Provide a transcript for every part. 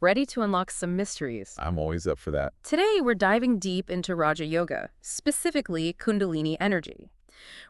Ready to unlock some mysteries. I'm always up for that. Today, we're diving deep into Raja Yoga, specifically Kundalini energy.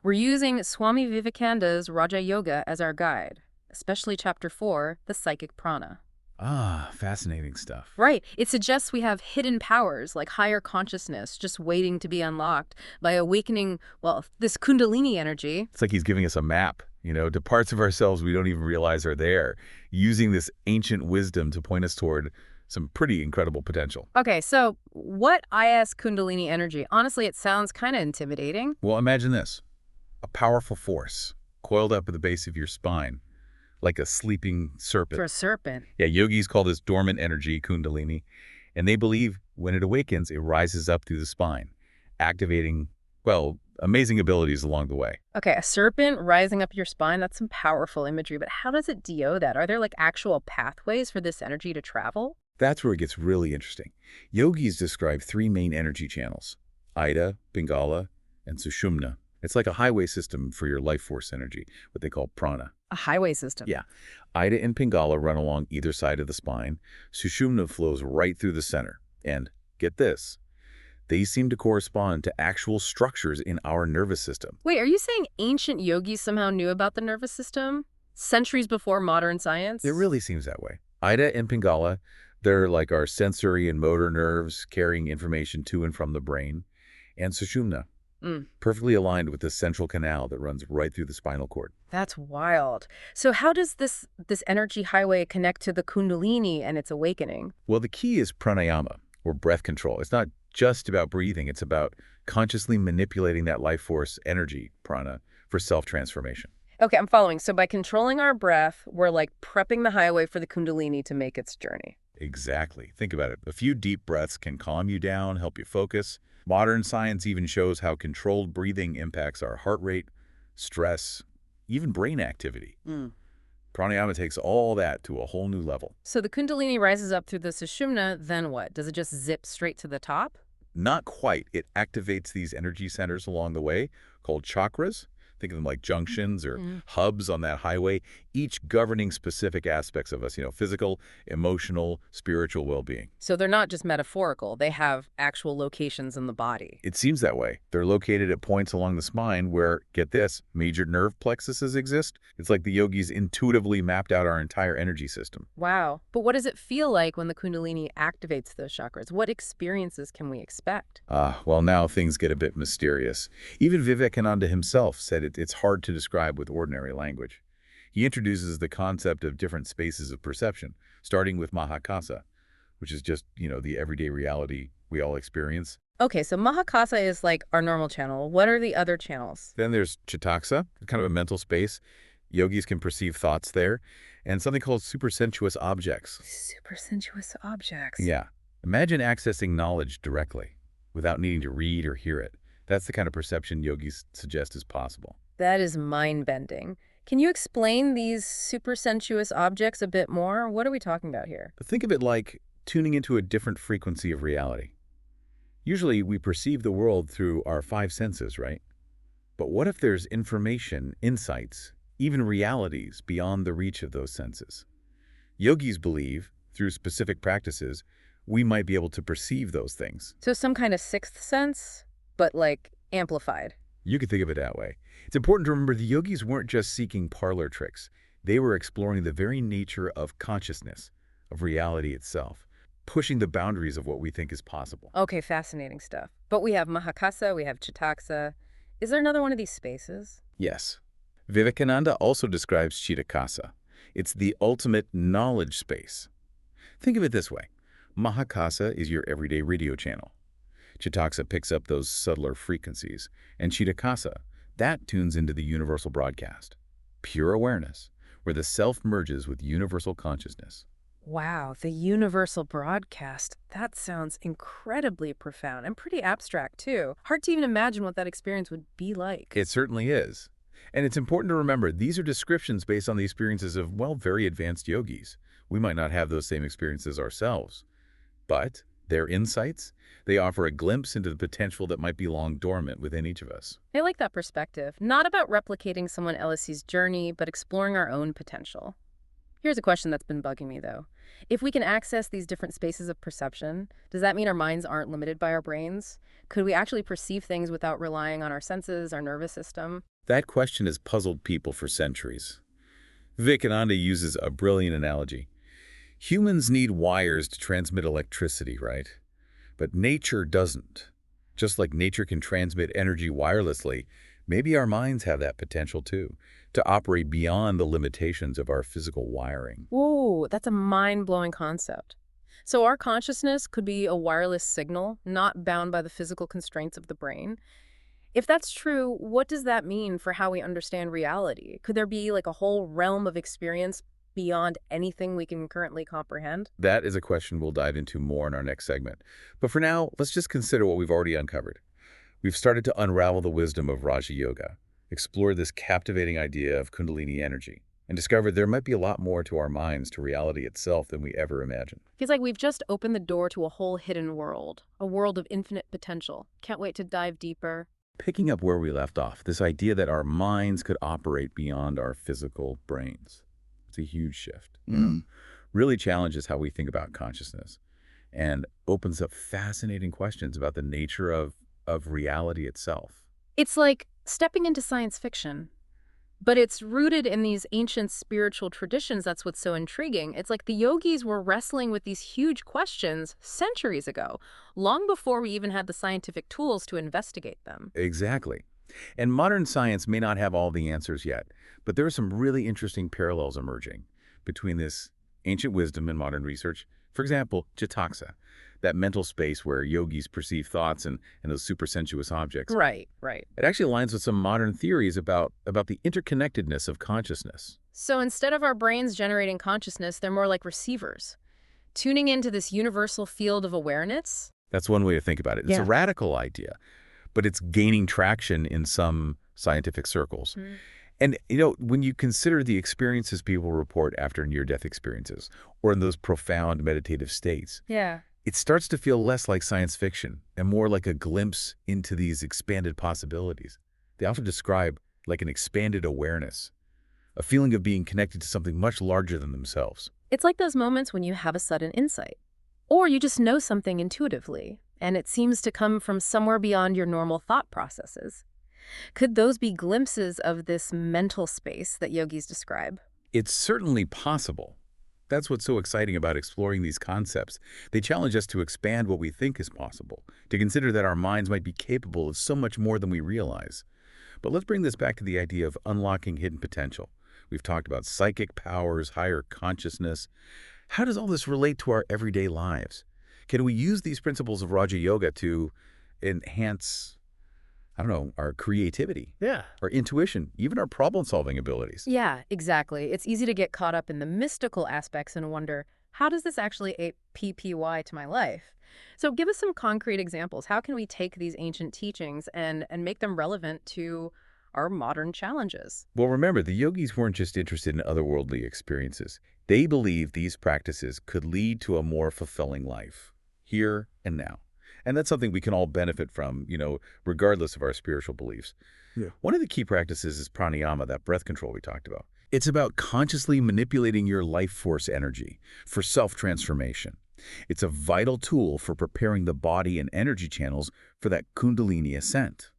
We're using Swami Vivekananda's Raja Yoga as our guide, especially Chapter 4, the psychic prana. Ah, fascinating stuff. Right, it suggests we have hidden powers like higher consciousness just waiting to be unlocked by awakening, well, this Kundalini energy. It's like he's giving us a map, to parts of ourselves we don't even realize are there, using this ancient wisdom to point us toward some pretty incredible potential. Okay, so what is Kundalini energy? Honestly, it sounds kind of intimidating. Well, imagine this. A powerful force coiled up at the base of your spine, like a sleeping serpent. For a serpent. Yeah, yogis call this dormant energy Kundalini, and they believe when it awakens, it rises up through the spine, activating, well, amazing abilities along the way. Okay, a serpent rising up your spine, that's some powerful imagery, but how does it do that? Are there like actual pathways for this energy to travel? That's where it gets really interesting. Yogis describe three main energy channels: Ida, Pingala, and Sushumna. It's like a highway system for your life force energy, what they call prana. A highway system. Yeah. Ida and Pingala run along either side of the spine. Sushumna flows right through the center. And get this, they seem to correspond to actual structures in our nervous system. Wait, are you saying ancient yogis somehow knew about the nervous system? Centuries before modern science? It really seems that way. Ida and Pingala, they're like our sensory and motor nerves carrying information to and from the brain. And Sushumna, perfectly aligned with the central canal that runs right through the spinal cord. That's wild. So how does this energy highway connect to the Kundalini and its awakening? Well, the key is pranayama, or breath control. It's not just about breathing. It's about consciously manipulating that life force energy, prana, for self-transformation. Okay, I'm following. So by controlling our breath, we're like prepping the highway for the Kundalini to make its journey. Exactly. Think about it. A few deep breaths can calm you down, help you focus. Modern science even shows how controlled breathing impacts our heart rate, stress, even brain activity. Pranayama takes all that to a whole new level. So the Kundalini rises up through the Sushumna, then what? Does it just zip straight to the top? Not quite. It activates these energy centers along the way, called chakras. Think of them like junctions or hubs on that highway, each governing specific aspects of us, physical, emotional, spiritual well-being. So they're not just metaphorical. They have actual locations in the body. It seems that way. They're located at points along the spine where, get this, major nerve plexuses exist. It's like the yogis intuitively mapped out our entire energy system. Wow. But what does it feel like when the Kundalini activates those chakras? What experiences can we expect? Well, now things get a bit mysterious. Even Vivekananda himself said it's hard to describe with ordinary language. He introduces the concept of different spaces of perception, starting with Mahakasa, which is just, the everyday reality we all experience. Okay, so Mahakasa is like our normal channel. What are the other channels? Then there's Chitaksa, kind of a mental space. Yogis can perceive thoughts there. And something called supersensuous objects. Supersensuous objects. Yeah. Imagine accessing knowledge directly without needing to read or hear it. That's the kind of perception yogis suggest is possible. That is mind-bending. Can you explain these supersensuous objects a bit more? What are we talking about here? Think of it like tuning into a different frequency of reality. Usually we perceive the world through our five senses, right? But what if there's information, insights, even realities beyond the reach of those senses? Yogis believe, through specific practices, we might be able to perceive those things. So some kind of sixth sense, but like amplified. You could think of it that way. It's important to remember the yogis weren't just seeking parlor tricks. They were exploring the very nature of consciousness, of reality itself, pushing the boundaries of what we think is possible. Okay, fascinating stuff. But we have Mahakasa, we have Chitaksa. Is there another one of these spaces? Yes. Vivekananda also describes Chitakasa. It's the ultimate knowledge space. Think of it this way. Mahakasa is your everyday radio channel. Chitaksa picks up those subtler frequencies, and Chitakasa, that tunes into the universal broadcast. Pure awareness, where the self merges with universal consciousness. Wow, the universal broadcast. That sounds incredibly profound and pretty abstract, too. Hard to even imagine what that experience would be like. It certainly is. And it's important to remember, these are descriptions based on the experiences of, well, very advanced yogis. We might not have those same experiences ourselves. But their insights, they offer a glimpse into the potential that might be long dormant within each of us. I like that perspective. Not about replicating someone else's journey, but exploring our own potential. Here's a question that's been bugging me, though. If we can access these different spaces of perception, does that mean our minds aren't limited by our brains? Could we actually perceive things without relying on our senses, our nervous system? That question has puzzled people for centuries. Vivekananda uses a brilliant analogy. Humans need wires to transmit electricity, right? But nature doesn't. Just like nature can transmit energy wirelessly, maybe our minds have that potential too, to operate beyond the limitations of our physical wiring. Whoa, that's a mind-blowing concept. So our consciousness could be a wireless signal, not bound by the physical constraints of the brain. If that's true, what does that mean for how we understand reality? Could there be like a whole realm of experience beyond anything we can currently comprehend? That is a question we'll dive into more in our next segment. But for now, let's just consider what we've already uncovered. We've started to unravel the wisdom of Raja Yoga, explore this captivating idea of Kundalini energy, and discover there might be a lot more to our minds, to reality itself, than we ever imagined. Feels like we've just opened the door to a whole hidden world, a world of infinite potential. Can't wait to dive deeper. Picking up where we left off, this idea that our minds could operate beyond our physical brains. It's a huge shift. Really challenges how we think about consciousness and opens up fascinating questions about the nature of reality itself. It's like stepping into science fiction, but it's rooted in these ancient spiritual traditions. That's what's so intriguing. It's like the yogis were wrestling with these huge questions centuries ago, long before we even had the scientific tools to investigate them. Exactly. And modern science may not have all the answers yet, but there are some really interesting parallels emerging between this ancient wisdom and modern research. For example, Jataka, that mental space where yogis perceive thoughts and those supersensuous objects. Right, right. It actually aligns with some modern theories about the interconnectedness of consciousness. So instead of our brains generating consciousness, they're more like receivers, tuning into this universal field of awareness. That's one way to think about it. It's a Yeah. radical idea, but it's gaining traction in some scientific circles. And, when you consider the experiences people report after near-death experiences or in those profound meditative states, Yeah. it starts to feel less like science fiction and more like a glimpse into these expanded possibilities. They often describe like an expanded awareness, a feeling of being connected to something much larger than themselves. It's like those moments when you have a sudden insight, or you just know something intuitively, and it seems to come from somewhere beyond your normal thought processes. Could those be glimpses of this mental space that yogis describe? It's certainly possible. That's what's so exciting about exploring these concepts. They challenge us to expand what we think is possible, to consider that our minds might be capable of so much more than we realize. But let's bring this back to the idea of unlocking hidden potential. We've talked about psychic powers, higher consciousness. How does all this relate to our everyday lives? Can we use these principles of Raja Yoga to enhance, I don't know, our creativity, our intuition, even our problem-solving abilities? Yeah, exactly. It's easy to get caught up in the mystical aspects and wonder, how does this actually ape PPY to my life? So give us some concrete examples. How can we take these ancient teachings and make them relevant to our modern challenges? Well, remember, the yogis weren't just interested in otherworldly experiences. They believed these practices could lead to a more fulfilling life, here and now. And that's something we can all benefit from, regardless of our spiritual beliefs. One of the key practices is pranayama, that breath control we talked about. It's about consciously manipulating your life force energy for self-transformation. It's a vital tool for preparing the body and energy channels for that Kundalini ascent.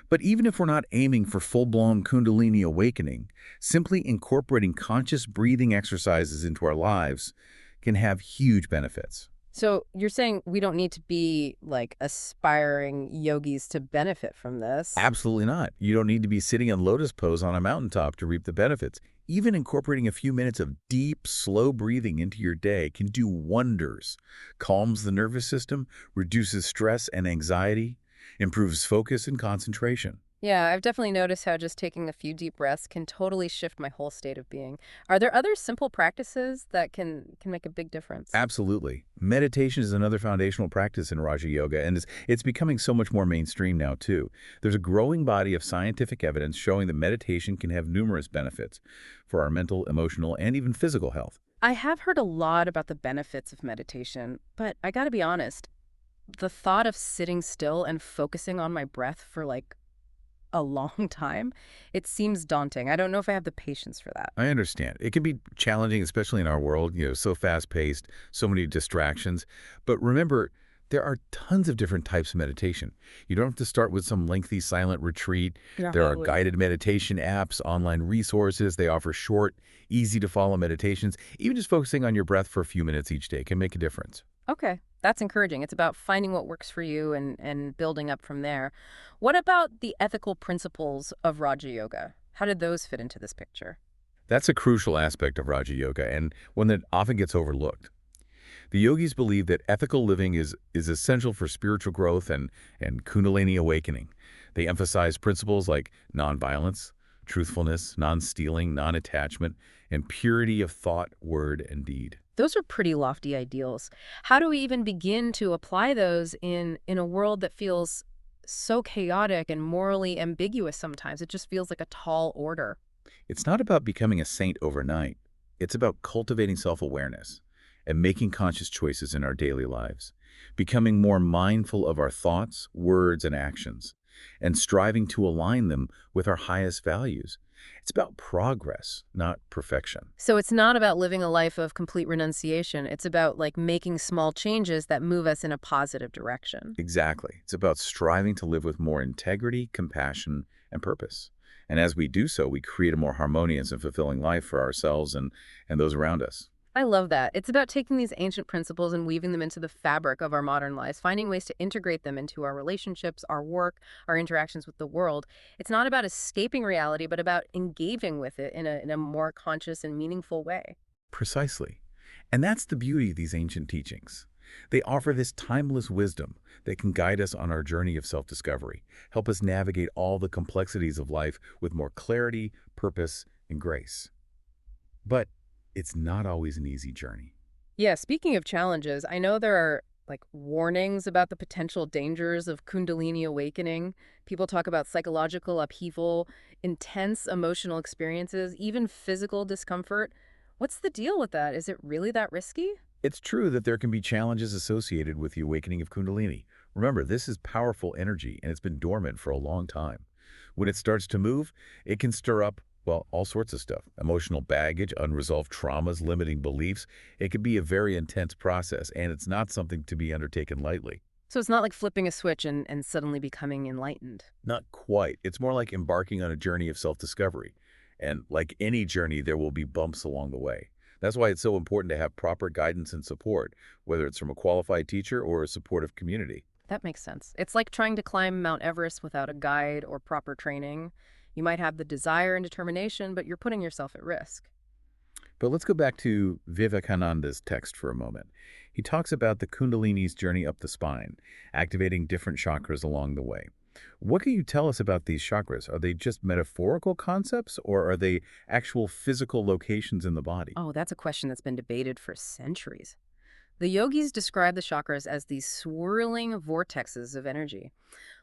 But even if we're not aiming for full-blown Kundalini awakening, simply incorporating conscious breathing exercises into our lives can have huge benefits. So you're saying we don't need to be like aspiring yogis to benefit from this? Absolutely not. You don't need to be sitting in lotus pose on a mountaintop to reap the benefits. Even incorporating a few minutes of deep, slow breathing into your day can do wonders. Calms the nervous system, reduces stress and anxiety, improves focus and concentration. Yeah, I've definitely noticed how just taking a few deep breaths can totally shift my whole state of being. Are there other simple practices that can make a big difference? Absolutely. Meditation is another foundational practice in Raja Yoga, and it's becoming so much more mainstream now, too. There's a growing body of scientific evidence showing that meditation can have numerous benefits for our mental, emotional, and even physical health. I have heard a lot about the benefits of meditation, but I gotta be honest, the thought of sitting still and focusing on my breath for like a long time, it seems daunting. I don't know if I have the patience for that. I understand. It can be challenging, especially in our world, so fast-paced, so many distractions. But remember, there are tons of different types of meditation. You don't have to start with some lengthy silent retreat. There are Right. guided meditation apps, online resources. They offer short, easy-to-follow meditations. Even just focusing on your breath for a few minutes each day can make a difference. Okay, that's encouraging. It's about finding what works for you and building up from there. What about the ethical principles of Raja Yoga? How did those fit into this picture? That's a crucial aspect of Raja Yoga and one that often gets overlooked. The yogis believe that ethical living is essential for spiritual growth and Kundalini awakening. They emphasize principles like nonviolence, truthfulness, non-stealing, non-attachment, and purity of thought, word, and deed. Those are pretty lofty ideals. How do we even begin to apply those in a world that feels so chaotic and morally ambiguous sometimes? It just feels like a tall order. It's not about becoming a saint overnight. It's about cultivating self-awareness and making conscious choices in our daily lives, becoming more mindful of our thoughts, words, and actions, and striving to align them with our highest values. It's about progress, not perfection. So it's not about living a life of complete renunciation. It's about like making small changes that move us in a positive direction. Exactly. It's about striving to live with more integrity, compassion, and purpose. And as we do so, we create a more harmonious and fulfilling life for ourselves and those around us. I love that. It's about taking these ancient principles and weaving them into the fabric of our modern lives, finding ways to integrate them into our relationships, our work, our interactions with the world. It's not about escaping reality, but about engaging with it in a more conscious and meaningful way. Precisely. And that's the beauty of these ancient teachings. They offer this timeless wisdom that can guide us on our journey of self-discovery, help us navigate all the complexities of life with more clarity, purpose, and grace. But it's not always an easy journey. Yeah, speaking of challenges, I know there are like warnings about the potential dangers of Kundalini awakening. People talk about psychological upheaval, intense emotional experiences, even physical discomfort. What's the deal with that? Is it really that risky? It's true that there can be challenges associated with the awakening of Kundalini. Remember, this is powerful energy and it's been dormant for a long time. When it starts to move, it can stir up, well, all sorts of stuff. Emotional baggage, unresolved traumas, limiting beliefs. It can be a very intense process, and it's not something to be undertaken lightly. So it's not like flipping a switch and suddenly becoming enlightened. Not quite. It's more like embarking on a journey of self-discovery. And like any journey, there will be bumps along the way. That's why it's so important to have proper guidance and support, whether it's from a qualified teacher or a supportive community. That makes sense. It's like trying to climb Mount Everest without a guide or proper training. You might have the desire and determination, but you're putting yourself at risk. But let's go back to Vivekananda's text for a moment. He talks about the Kundalini's journey up the spine, activating different chakras along the way. What can you tell us about these chakras? Are they just metaphorical concepts, or are they actual physical locations in the body? Oh, that's a question that's been debated for centuries. The yogis describe the chakras as these swirling vortexes of energy,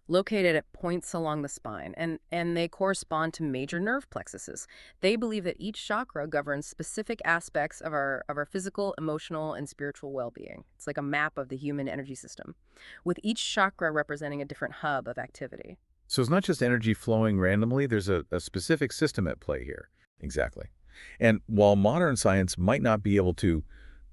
located at points along the spine, and they correspond to major nerve plexuses. They believe that each chakra governs specific aspects of our physical, emotional, and spiritual well-being. It's like a map of the human energy system, with each chakra representing a different hub of activity. So it's not just energy flowing randomly, there's a specific system at play here. Exactly. And while modern science might not be able to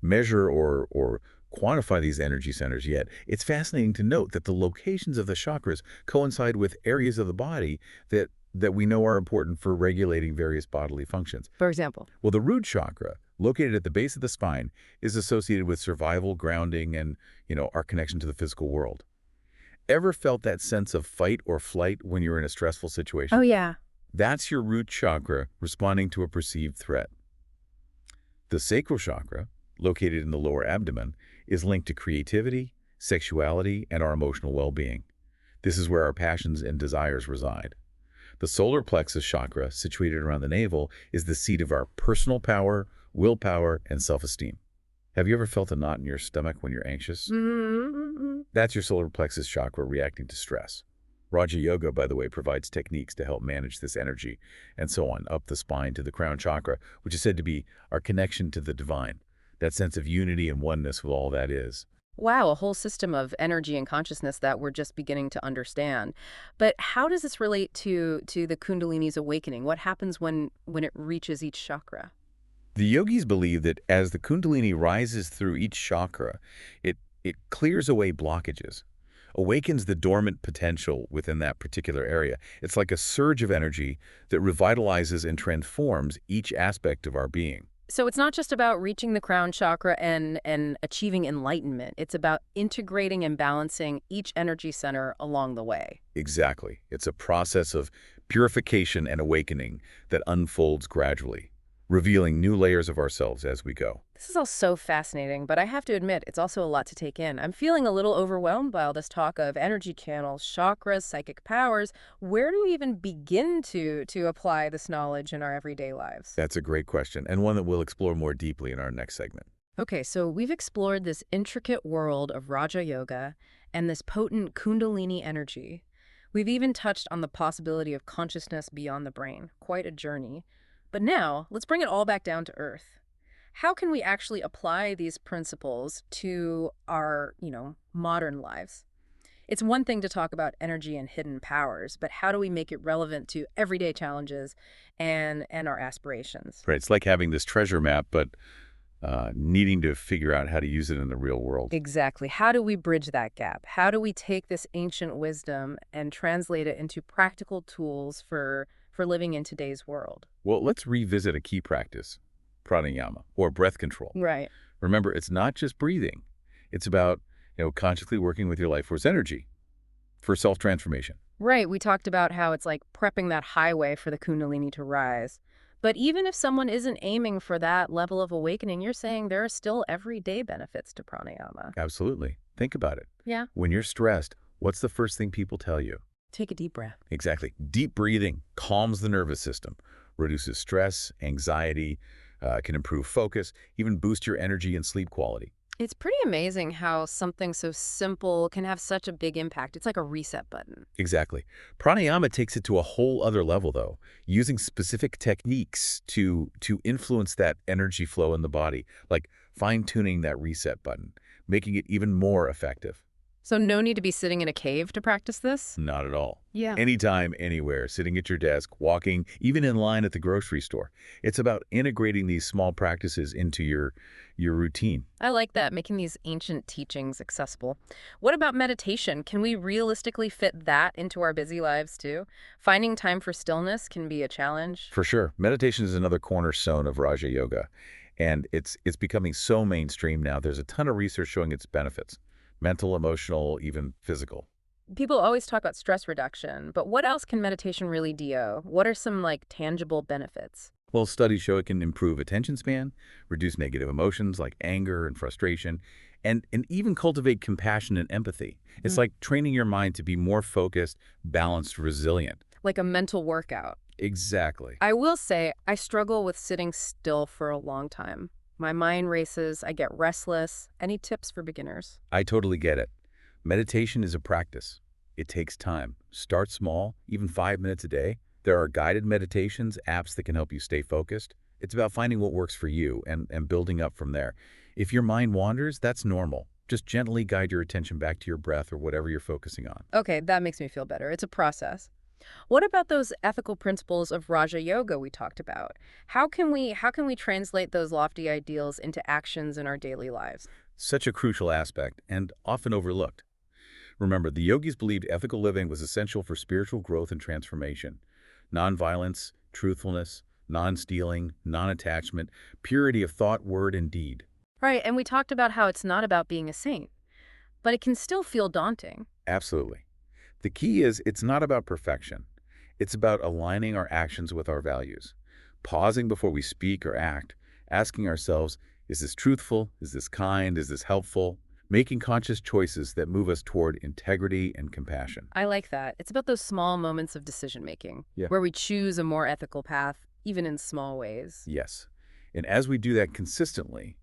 measure or quantify these energy centers yet, it's fascinating to note that the locations of the chakras coincide with areas of the body that we know are important for regulating various bodily functions. For example, Well, the root chakra, located at the base of the spine, is associated with survival, grounding, and, our connection to the physical world. Ever felt that sense of fight or flight when you're in a stressful oh situation? yeah, That's your root chakra responding to a perceived threat. The sacral chakra, located in the lower abdomen, is linked to creativity, sexuality, and our emotional well-being. This is where our passions and desires reside. The solar plexus chakra, situated around the navel, is the seat of our personal power, willpower, and self-esteem. Have you ever felt a knot in your stomach when you're anxious? mm-hmm. That's your solar plexus chakra reacting to stress. Raja Yoga, by the way, provides techniques to help manage this energy, and so on, up the spine to the crown chakra, which is said to be our connection to the divine, that sense of unity and oneness with all that is. Wow, a whole system of energy and consciousness that we're just beginning to understand. But how does this relate to the Kundalini's awakening? What happens when it reaches each chakra? The yogis believe that as the Kundalini rises through each chakra, it clears away blockages, awakens the dormant potential within that particular area. It's like a surge of energy that revitalizes and transforms each aspect of our being. So it's not just about reaching the crown chakra and achieving enlightenment. It's about integrating and balancing each energy center along the way. Exactly. It's a process of purification and awakening that unfolds gradually, revealing new layers of ourselves as we go. This is all so fascinating, but I have to admit, it's also a lot to take in. I'm feeling a little overwhelmed by all this talk of energy channels, chakras, psychic powers. Where do we even begin to apply this knowledge in our everyday lives? That's a great question, and one that we'll explore more deeply in our next segment. Okay, so we've explored this intricate world of Raja Yoga and this potent Kundalini energy. We've even touched on the possibility of consciousness beyond the brain. Quite a journey. But now, let's bring it all back down to earth. How can we actually apply these principles to our, modern lives? It's one thing to talk about energy and hidden powers, but how do we make it relevant to everyday challenges and our aspirations? Right, it's like having this treasure map, but needing to figure out how to use it in the real world. Exactly. How do we bridge that gap? How do we take this ancient wisdom and translate it into practical tools for living in today's world? Well, let's revisit a key practice, pranayama, or breath control. Right. Remember, it's not just breathing. It's about, consciously working with your life force energy for self-transformation. Right. We talked about how it's like prepping that highway for the Kundalini to rise. But even if someone isn't aiming for that level of awakening, you're saying there are still everyday benefits to pranayama. Absolutely. Think about it. Yeah. When you're stressed, what's the first thing people tell you? Take a deep breath. Exactly. Deep breathing calms the nervous system, reduces stress, anxiety, can improve focus, even boost your energy and sleep quality. It's pretty amazing how something so simple can have such a big impact. It's like a reset button. Exactly. Pranayama takes it to a whole other level, though, using specific techniques to influence that energy flow in the body, like fine-tuning that reset button, making it even more effective. So no need to be sitting in a cave to practice this? Not at all. Yeah. Anytime, anywhere, sitting at your desk, walking, even in line at the grocery store. It's about integrating these small practices into your routine. I like that, making these ancient teachings accessible. What about meditation? Can we realistically fit that into our busy lives too? Finding time for stillness can be a challenge. For sure. Meditation is another cornerstone of Raja Yoga, and it's becoming so mainstream now. There's a ton of research showing its benefits, mental, emotional, even physical. People always talk about stress reduction, but what else can meditation really do? What are some tangible benefits? Well, studies show it can improve attention span, reduce negative emotions like anger and frustration, and even cultivate compassion and empathy. It's like training your mind to be more focused, balanced, resilient. Like a mental workout. Exactly. I will say I struggle with sitting still for a long time. My mind races, I get restless. Any tips for beginners? I totally get it. Meditation is a practice. It takes time. Start small, even 5 minutes a day. There are guided meditations, apps that can help you stay focused. It's about finding what works for you and building up from there. If your mind wanders, that's normal. Just gently guide your attention back to your breath or whatever you're focusing on. Okay, that makes me feel better. It's a process. What about those ethical principles of Raja Yoga we talked about? How can we translate those lofty ideals into actions in our daily lives? Such a crucial aspect and often overlooked. Remember, the yogis believed ethical living was essential for spiritual growth and transformation. Nonviolence, truthfulness, non-stealing, non-attachment, purity of thought, word, and deed. Right, and we talked about how it's not about being a saint, but it can still feel daunting. Absolutely. The key is it's not about perfection. It's about aligning our actions with our values, pausing before we speak or act, asking ourselves, is this truthful? Is this kind? Is this helpful? Making conscious choices that move us toward integrity and compassion. I like that. It's about those small moments of decision-making, Yeah. where we choose a more ethical path, even in small ways. Yes. And as we do that consistently,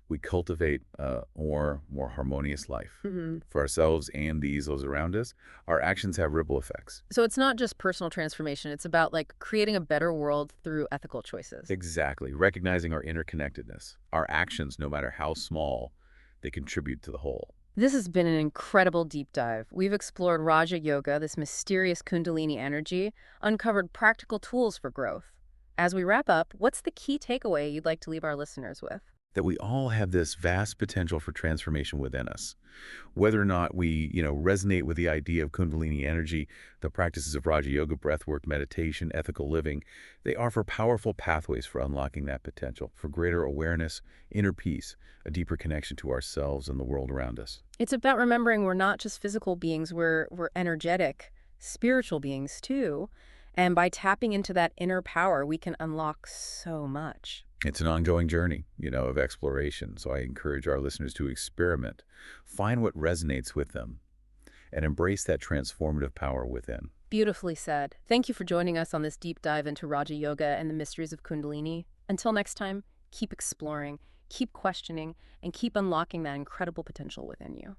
we cultivate a more harmonious life for ourselves and those around us. Our actions have ripple effects. So it's not just personal transformation, it's about creating a better world through ethical choices. Exactly. Recognizing our interconnectedness. Our actions, no matter how small, they contribute to the whole. This has been an incredible deep dive. We've explored Raja Yoga, this mysterious Kundalini energy, uncovered practical tools for growth. As we wrap up, what's the key takeaway you'd like to leave our listeners with? That we all have this vast potential for transformation within us. Whether or not we, resonate with the idea of Kundalini energy, the practices of Raja Yoga, breathwork, meditation, ethical living, they offer powerful pathways for unlocking that potential, for greater awareness, inner peace, a deeper connection to ourselves and the world around us. It's about remembering we're not just physical beings, we're energetic, spiritual beings too. And by tapping into that inner power, we can unlock so much. It's an ongoing journey, of exploration. So I encourage our listeners to experiment, find what resonates with them, and embrace that transformative power within. Beautifully said. Thank you for joining us on this deep dive into Raja Yoga and the mysteries of Kundalini. Until next time, keep exploring, keep questioning, and keep unlocking that incredible potential within you.